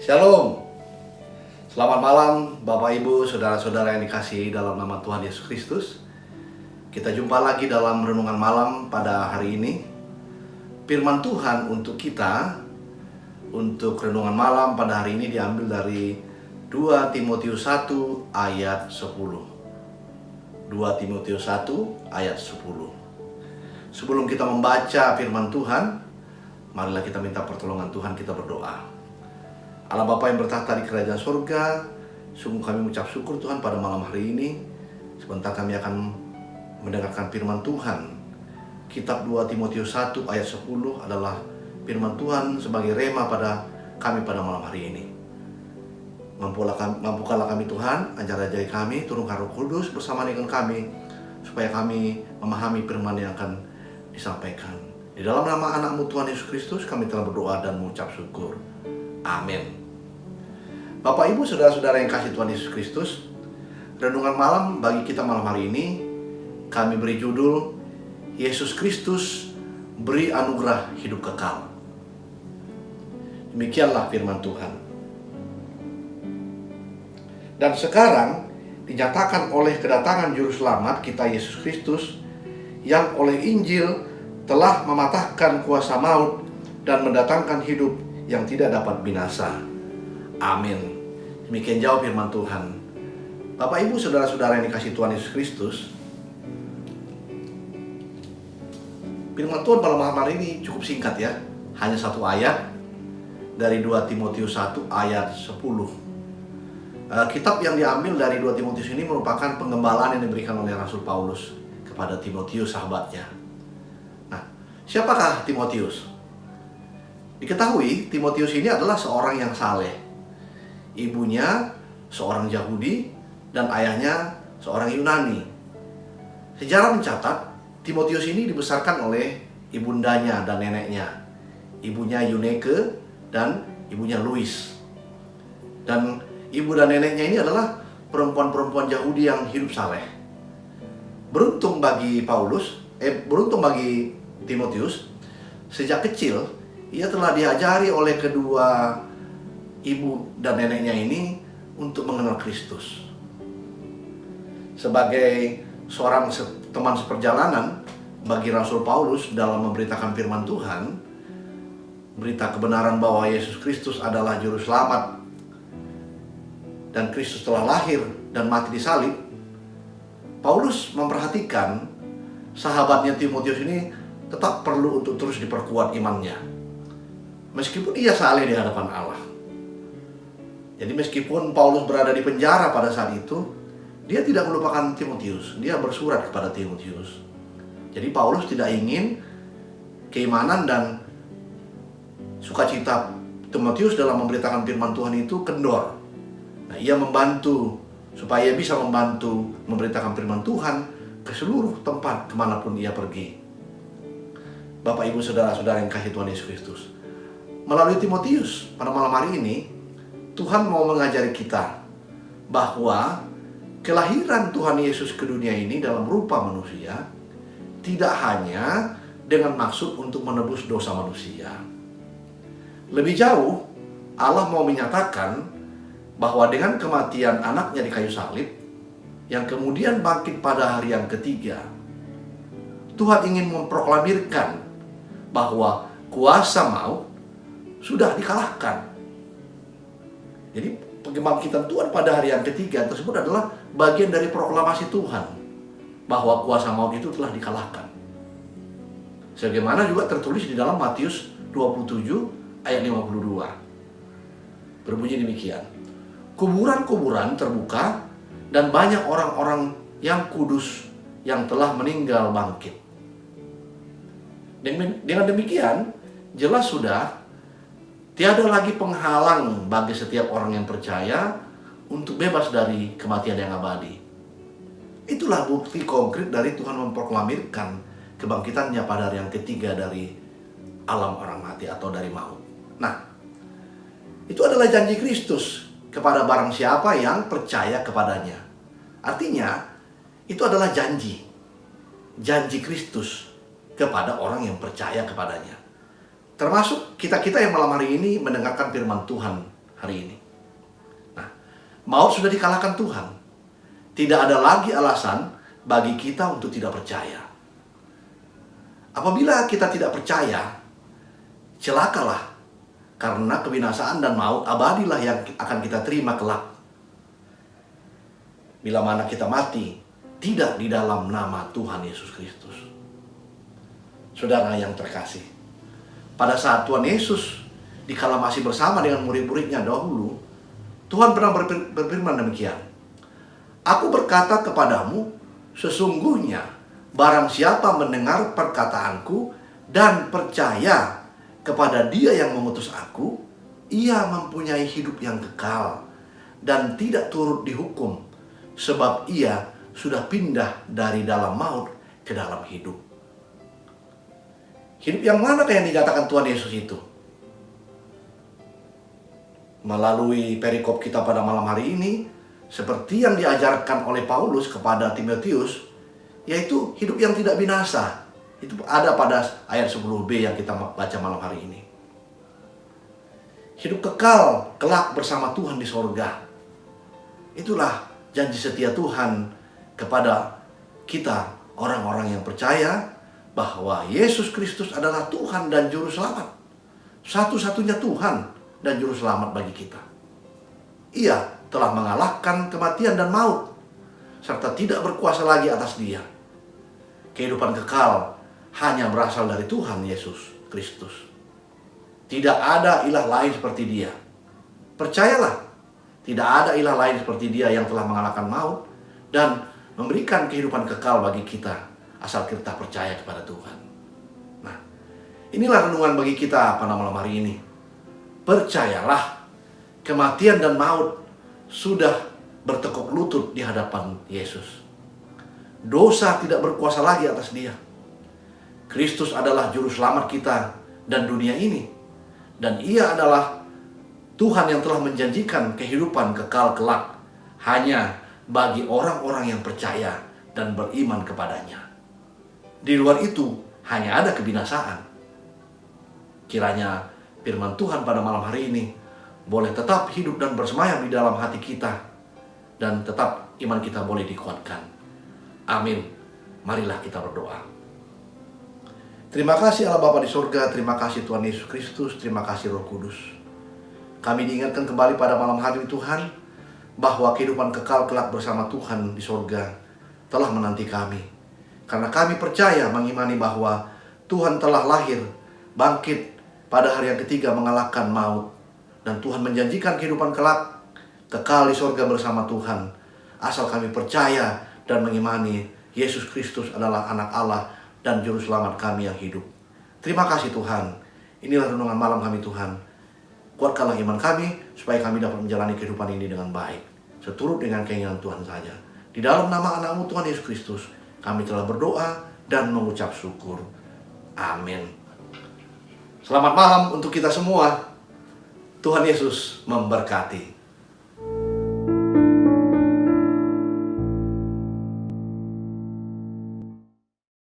Shalom. Selamat malam Bapak Ibu, saudara-saudara yang dikasihi dalam nama Tuhan Yesus Kristus. Kita jumpa lagi dalam renungan malam pada hari ini. Firman Tuhan untuk kita, untuk renungan malam pada hari ini diambil dari 2 Timotius 1 ayat 10. 2 Timotius 1 ayat 10. Sebelum kita membaca firman Tuhan, marilah kita minta pertolongan Tuhan, kita berdoa. Allah Bapa yang bertahta di kerajaan surga, sungguh kami mengucap syukur Tuhan pada malam hari ini. Sebentar kami akan mendengarkan firman Tuhan. Kitab 2 Timotius 1 ayat 10 adalah firman Tuhan sebagai rema pada kami pada malam hari ini. Mampukanlah kami Tuhan, ajar-ajari kami, turunkan Roh Kudus bersama dengan kami, supaya kami memahami firman yang akan disampaikan. Di dalam nama anak-Mu Tuhan Yesus Kristus kami telah berdoa dan mengucap syukur. Amin. Bapak Ibu saudara-saudara yang kasih Tuhan Yesus Kristus, renungan malam bagi kita malam hari ini kami beri judul Yesus Kristus beri anugerah hidup kekal. Demikianlah firman Tuhan. Dan sekarang dinyatakan oleh kedatangan juru selamat kita Yesus Kristus, yang oleh Injil telah mematahkan kuasa maut dan mendatangkan hidup yang tidak dapat binasa. Amin. Demikian jawab firman Tuhan. Bapak Ibu saudara-saudara yang dikasihi Tuhan Yesus Kristus, firman Tuhan pada malam hari ini cukup singkat ya, hanya satu ayat dari 2 Timotius 1 ayat 10. Kitab yang diambil dari 2 Timotius ini merupakan penggembalaan yang diberikan oleh Rasul Paulus kepada Timotius sahabatnya. Nah, siapakah Timotius? Diketahui Timotius ini adalah seorang yang saleh. Ibunya seorang Yahudi dan ayahnya seorang Yunani. Sejarah mencatat Timotius ini dibesarkan oleh ibundanya dan neneknya. Ibunya Eunike dan ibunya Lois. Dan ibu dan neneknya ini adalah perempuan-perempuan Yahudi yang hidup saleh. Beruntung bagi Timotius, sejak kecil ia telah diajari oleh kedua ibu dan neneknya ini untuk mengenal Kristus. Sebagai seorang teman seperjalanan bagi Rasul Paulus dalam memberitakan firman Tuhan, berita kebenaran bahwa Yesus Kristus adalah juru selamat dan Kristus telah lahir dan mati di salib, Paulus memperhatikan sahabatnya Timotius ini tetap perlu untuk terus diperkuat imannya. Meskipun ia saleh di hadapan Allah. Jadi meskipun Paulus berada di penjara pada saat itu, dia tidak melupakan Timotius. Dia bersurat kepada Timotius. Jadi Paulus tidak ingin keimanan dan sukacita Timotius dalam memberitakan firman Tuhan itu kendor. Nah, ia membantu supaya bisa membantu memberitakan firman Tuhan ke seluruh tempat kemanapun ia pergi. Bapak, Ibu, saudara-saudara yang kasih Tuhan Yesus Kristus, melalui Timotius pada malam hari ini Tuhan mau mengajari kita bahwa kelahiran Tuhan Yesus ke dunia ini dalam rupa manusia tidak hanya dengan maksud untuk menebus dosa manusia. Lebih jauh, Allah mau menyatakan bahwa dengan kematian anaknya di kayu salib yang kemudian bangkit pada hari yang ketiga, Tuhan ingin memproklamirkan bahwa kuasa maut sudah dikalahkan. Jadi pembangkitan Tuhan pada hari yang ketiga tersebut adalah bagian dari proklamasi Tuhan bahwa kuasa maut itu telah dikalahkan. Sebagaimana juga tertulis di dalam Matius 27 ayat 52. Berbunyi demikian. Kuburan-kuburan terbuka dan banyak orang-orang yang kudus yang telah meninggal bangkit. Dengan demikian jelas sudah tiada lagi penghalang bagi setiap orang yang percaya untuk bebas dari kematian yang abadi. Itulah bukti konkret dari Tuhan memproklamirkan kebangkitannya pada hari yang ketiga dari alam orang mati atau dari maut. Nah, itu adalah janji Kristus kepada barang siapa yang percaya kepadanya. Artinya, itu adalah janji Kristus kepada orang yang percaya kepadanya. Termasuk kita-kita yang malam hari ini mendengarkan firman Tuhan hari ini. Nah, maut sudah dikalahkan Tuhan. Tidak ada lagi alasan bagi kita untuk tidak percaya. Apabila kita tidak percaya, celakalah, karena kebinasaan dan maut abadilah yang akan kita terima kelak. Bila mana kita mati, tidak di dalam nama Tuhan Yesus Kristus. Saudara yang terkasih, pada saat Tuhan Yesus dikala masih bersama dengan murid-muridnya dahulu, Tuhan pernah berfirman demikian. Aku berkata kepadamu, sesungguhnya barang siapa mendengar perkataanku dan percaya kepada Dia yang mengutus aku, ia mempunyai hidup yang kekal dan tidak turut dihukum, sebab ia sudah pindah dari dalam maut ke dalam hidup. Hidup yang manakah yang dinyatakan Tuhan Yesus itu? Melalui perikop kita pada malam hari ini, seperti yang diajarkan oleh Paulus kepada Timotius, yaitu hidup yang tidak binasa. Itu ada pada ayat 10b yang kita baca malam hari ini. Hidup kekal kelak bersama Tuhan di sorga. Itulah janji setia Tuhan kepada kita, orang-orang yang percaya bahwa Yesus Kristus adalah Tuhan dan Juru Selamat. Satu-satunya Tuhan dan Juru Selamat bagi kita. Ia telah mengalahkan kematian dan maut, serta tidak berkuasa lagi atas dia. Kehidupan kekal hanya berasal dari Tuhan Yesus Kristus. Tidak ada ilah lain seperti dia. Percayalah, tidak ada ilah lain seperti dia yang telah mengalahkan maut dan memberikan kehidupan kekal bagi kita, asal kita percaya kepada Tuhan. Nah, inilah renungan bagi kita pada malam hari ini. Percayalah, kematian dan maut sudah bertekuk lutut di hadapan Yesus. Dosa tidak berkuasa lagi atas dia. Kristus adalah Juru Selamat kita dan dunia ini. Dan ia adalah Tuhan yang telah menjanjikan kehidupan kekal kelak hanya bagi orang-orang yang percaya dan beriman kepadanya. Di luar itu hanya ada kebinasaan. Kiranya firman Tuhan pada malam hari ini boleh tetap hidup dan bersemayam di dalam hati kita, dan tetap iman kita boleh dikuatkan. Amin. Marilah kita berdoa. Terima kasih Allah Bapa di surga, terima kasih Tuhan Yesus Kristus, terima kasih Roh Kudus. Kami diingatkan kembali pada malam hari ini Tuhan, bahwa kehidupan kekal kelak bersama Tuhan di surga telah menanti kami. Karena kami percaya mengimani bahwa Tuhan telah lahir, bangkit pada hari yang ketiga mengalahkan maut. Dan Tuhan menjanjikan kehidupan kelak kekal di surga bersama Tuhan, asal kami percaya dan mengimani Yesus Kristus adalah anak Allah dan Juru Selamat kami yang hidup. Terima kasih Tuhan. Inilah renungan malam kami Tuhan. Kuatkanlah iman kami supaya kami dapat menjalani kehidupan ini dengan baik, seturut dengan keinginan Tuhan saja. Di dalam nama anak-Mu Tuhan Yesus Kristus, kami telah berdoa dan mengucap syukur. Amin. Selamat malam untuk kita semua. Tuhan Yesus memberkati.